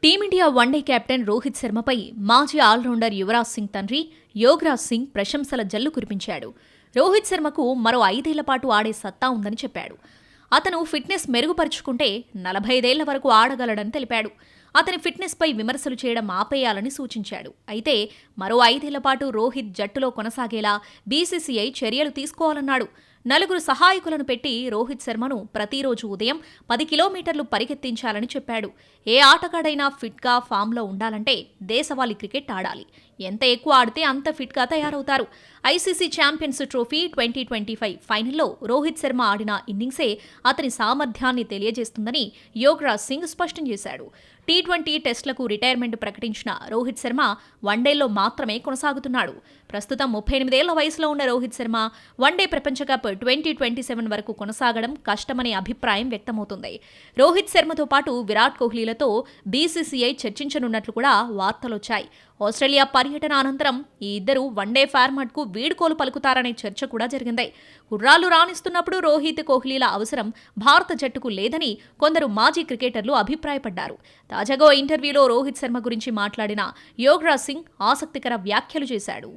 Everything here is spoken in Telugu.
టీమిండియా వన్డే కెప్టెన్ రోహిత్ శర్మపై మాజీ ఆల్రౌండర్ యువరాజ్ సింగ్ తండ్రి యోగరాజ్ సింగ్ ప్రశంసల జల్లు కురిపించాడు. రోహిత్ శర్మకు మరో 5 ఏళ్ల పాటు ఆడే సత్తా ఉందని చెప్పాడు. అతను ఫిట్నెస్ మెరుగుపరుచుకుంటే 45 ఏళ్ల వరకు ఆడగలడని తెలిపాడు. అతని ఫిట్నెస్పై విమర్శలు చేయడం ఆపేయాలని సూచించాడు. అయితే మరో 5 ఏళ్ల పాటు రోహిత్ జట్టులో కొనసాగేలా బీసీసీఐ చర్యలు తీసుకోవాలన్నాడు. 4 సహాయకులను పెట్టి రోహిత్ శర్మను ప్రతిరోజు ఉదయం 10 కిలోమీటర్లు పరిగెత్తించాలని చెప్పాడు. ఏ ఆటగాడైనా ఫిట్గా ఫామ్లో ఉండాలంటే దేశవాళీ క్రికెట్ ఆడాలి. ఎంత ఎక్కువ ఆడితే అంత ఫిట్గా తయారవుతారు. ఐసీసీ ఛాంపియన్స్ ట్రోఫీ 2025 ఫైనల్లో రోహిత్ శర్మ ఆడిన ఇన్నింగ్సే అతని సామర్థ్యాన్ని తెలియజేస్తుందని యోగరాజ్ సింగ్ స్పష్టం చేశాడు. టీ20 టెస్టులకు రిటైర్మెంట్ ప్రకటించిన రోహిత్ శర్మ వన్డేల్లో మాత్రమే కొనసాగుతున్నాడు. ప్రస్తుతం 38 ఏళ్ల వయసులో ఉన్న రోహిత్ శర్మ వన్డే ప్రపంచ కప్ 2027 వరకు కొనసాగడం కష్టమనే అభిప్రాయం వ్యక్తమవుతుంది. రోహిత్ శర్మతో పాటు విరాట్ కోహ్లీలతో బీసీసీఐ చర్చించనున్నట్లు కూడా వార్తలొచ్చాయి. ఆస్ట్రేలియా పర్యటన అనంతరం ఈ ఇద్దరు వన్డే ఫార్మాట్కు వీడ్కోలు పలుకుతారనే చర్చ కూడా జరిగింది. కుర్రాళ్లు రాణిస్తున్నప్పుడు రోహిత్ కోహ్లీల అవసరం భారత జట్టుకు లేదని కొందరు మాజీ క్రికెటర్లు అభిప్రాయపడ్డారు. తాజాగా ఇంటర్వ్యూలో రోహిత్ శర్మ గురించి మాట్లాడిన యోగరాజ్ సింగ్ ఆసక్తికర వ్యాఖ్యలు చేశాడు.